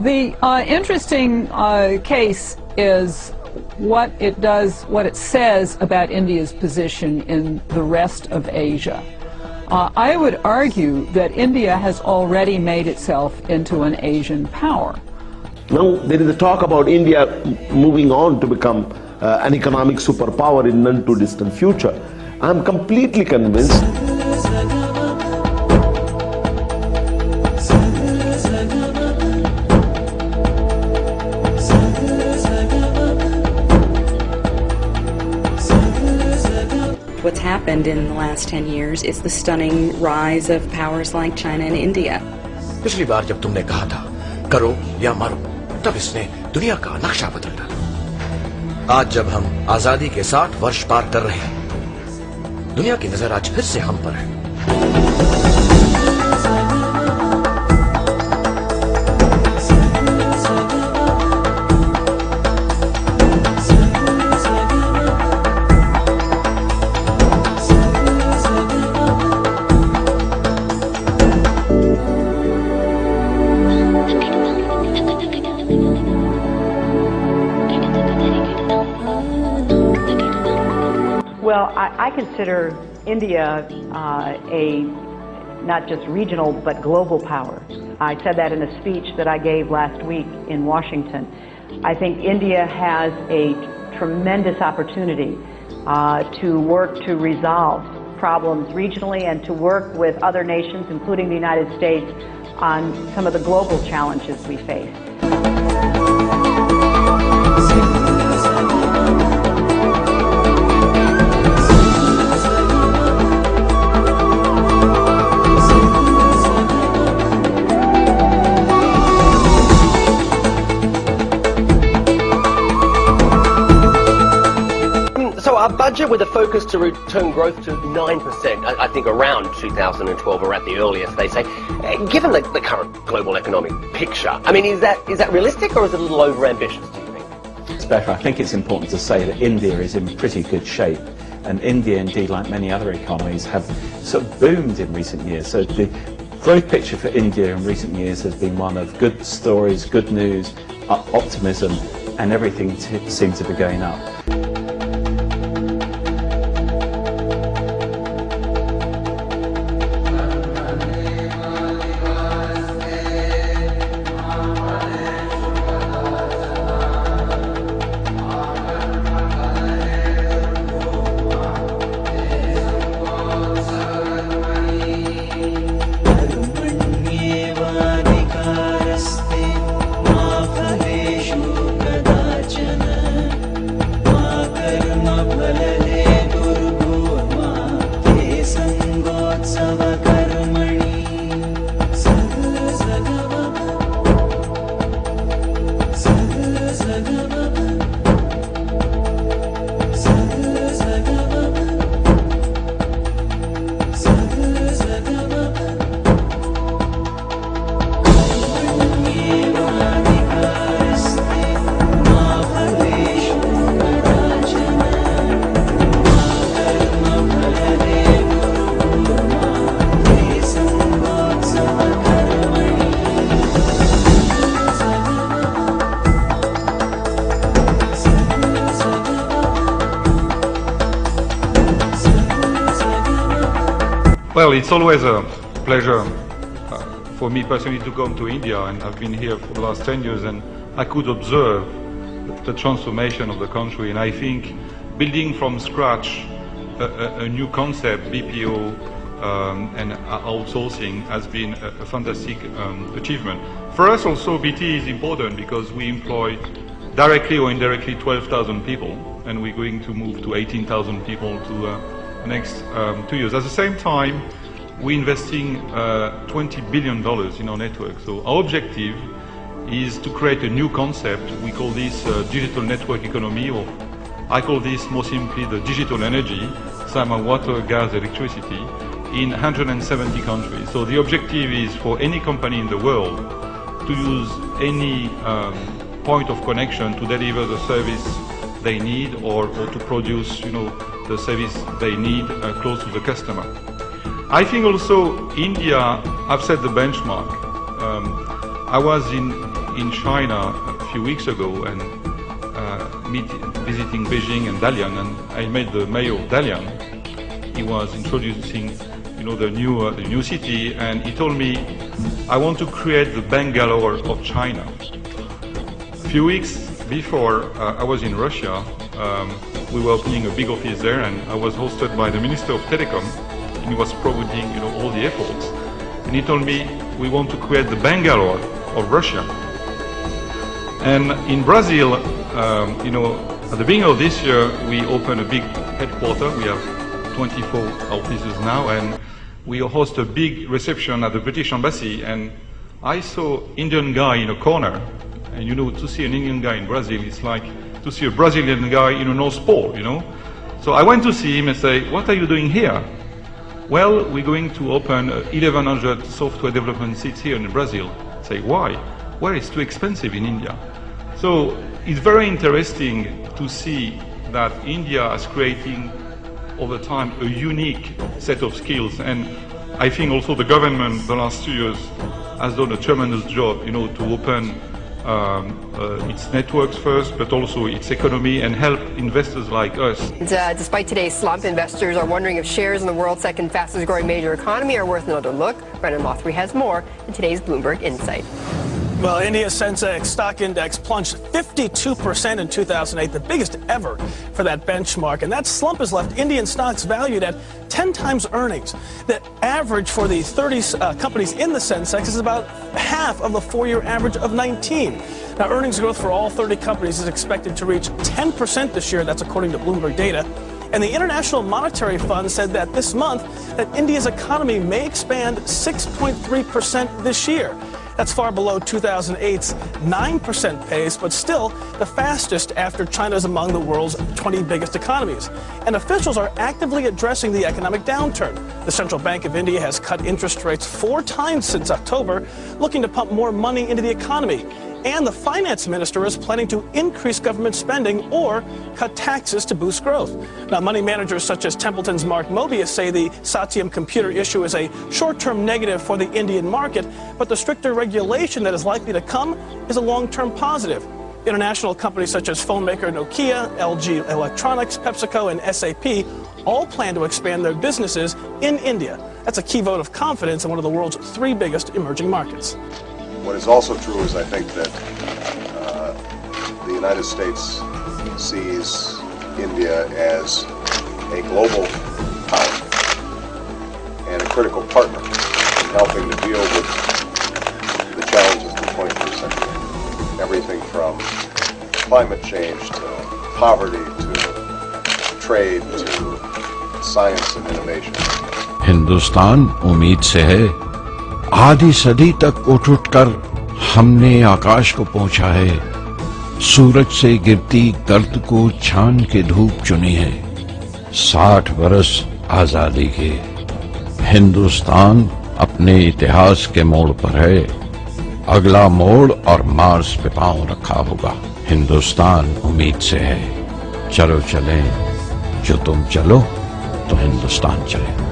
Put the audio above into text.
The interesting case is what it does, what it says about India's position in the rest of Asia. I would argue that India has already made itself into an Asian power. Now there is a talk about India moving on to become an economic superpower in none too distant future. I am completely convinced what's happened in the last 10 years is the stunning rise of powers like China and India. पिछली बार जब तुमने कहा था करो या मरो, तब इसने दुनिया का नक्शा बदल डाला। आज जब हम आजादी के 60 वर्ष पार कर रहे हैं, दुनिया की नजर आज फिर से हम पर है। Well, I consider India a not just regional but global power. I said that in a speech that I gave last week in Washington. I think India has a tremendous opportunity to work to resolve problems regionally and to work with other nations, including the United States, on some of the global challenges we face. So our budget with a focus to return growth to 9%, I think around 2012 or at the earliest, they say. Given the current global economic picture, I mean, is that realistic or is it a little overambitious, do you think? Rebecca, I think it's important to say that India is in pretty good shape, and India, indeed, like many other economies, have sort of boomed in recent years. So the growth picture for India in recent years has been one of good stories, good news, optimism, and everything seems to be going up. Well, it's always a pleasure for me personally to come to India, and I've been here for the last 10 years, and I could observe the transformation of the country. And I think building from scratch a new concept, BPO and outsourcing, has been a fantastic achievement. For us also, BT is important because we employ directly or indirectly 12,000 people, and we're going to move to 18,000 people to the next 2 years. At the same time, we're investing $20 billion in our network. So our objective is to create a new concept. We call this digital network economy, or I call this more simply the digital energy, same water, gas, electricity, in 170 countries. So the objective is for any company in the world to use any point of connection to deliver the service they need, or to produce, the service they need close to the customer. I think also India have set the benchmark. I was in in China a few weeks ago and visiting Beijing and Dalian, and I met the mayor of Dalian. He was introducing, the new city, and he told me, "I want to create the Bangalore of China." A few weeks before, I was in Russia. We were opening a big office there, and I was hosted by the Minister of Telecom, and he was promoting, all the efforts. And he told me, "We want to create the Bangalore of Russia." And in Brazil, at the beginning of this year, we opened a big headquarters. We have 24 offices now, and we host a big reception at the British Embassy. And I saw Indian guy in a corner, and to see an Indian guy in Brazil is like to see a Brazilian guy in a North Pole, So I went to see him and say, "What are you doing here?" "Well, we're going to open 1,100 software development seats here in Brazil." I say, "Why?" "Well, it's too expensive in India." So it's very interesting to see that India is creating over time a unique set of skills, and I think also the government the last 2 years has done a tremendous job, to open its networks first, but also its economy, and help investors like us. Despite today's slump, investors are wondering if shares in the world's second fastest growing major economy are worth another look. Brendan Lothry has more in today's Bloomberg Insight. Well, India's Sensex stock index plunged 52% in 2008, the biggest ever for that benchmark. And that slump has left Indian stocks valued at 10 times earnings. The average for the 30 companies in the Sensex is about half of the 4-year average of 19. Now, earnings growth for all 30 companies is expected to reach 10% this year. That's according to Bloomberg data. And the International Monetary Fund said that this month that India's economy may expand 6.3% this year. That's far below 2008's 9% pace, but still the fastest after China is among the world's 20 biggest economies. And officials are actively addressing the economic downturn. The Central Bank of India has cut interest rates 4 times since October, looking to pump more money into the economy. And the finance minister is planning to increase government spending or cut taxes to boost growth. Now, money managers such as Templeton's Mark Mobius say the Satyam computer issue is a short-term negative for the Indian market, but the stricter regulation that is likely to come is a long-term positive. International companies such as phone maker Nokia, LG Electronics, PepsiCo, and SAP all plan to expand their businesses in India. That's a key vote of confidence in one of the world's 3 biggest emerging markets. What is also true is I think that the United States sees India as a global power and a critical partner in helping to deal with the challenges of the 21st century. Everything from climate change to poverty to trade to science and innovation. Hindustan उम्मीद से है। आधी सदी तक उठ-उठकर हमने आकाश को पहुंचा है। सूरज से गिरती गर्द को छान के धूप चुनी है। 60 बरस आजादी के। हिंदुस्तान अपने इतिहास के मोड़ पर है। अगला मोड़ और मार्स पे पांव रखा होगा। हिंदुस्तान उम्मीद से है। चलो चलें, जो तुम चलो तो हिंदुस्तान चले।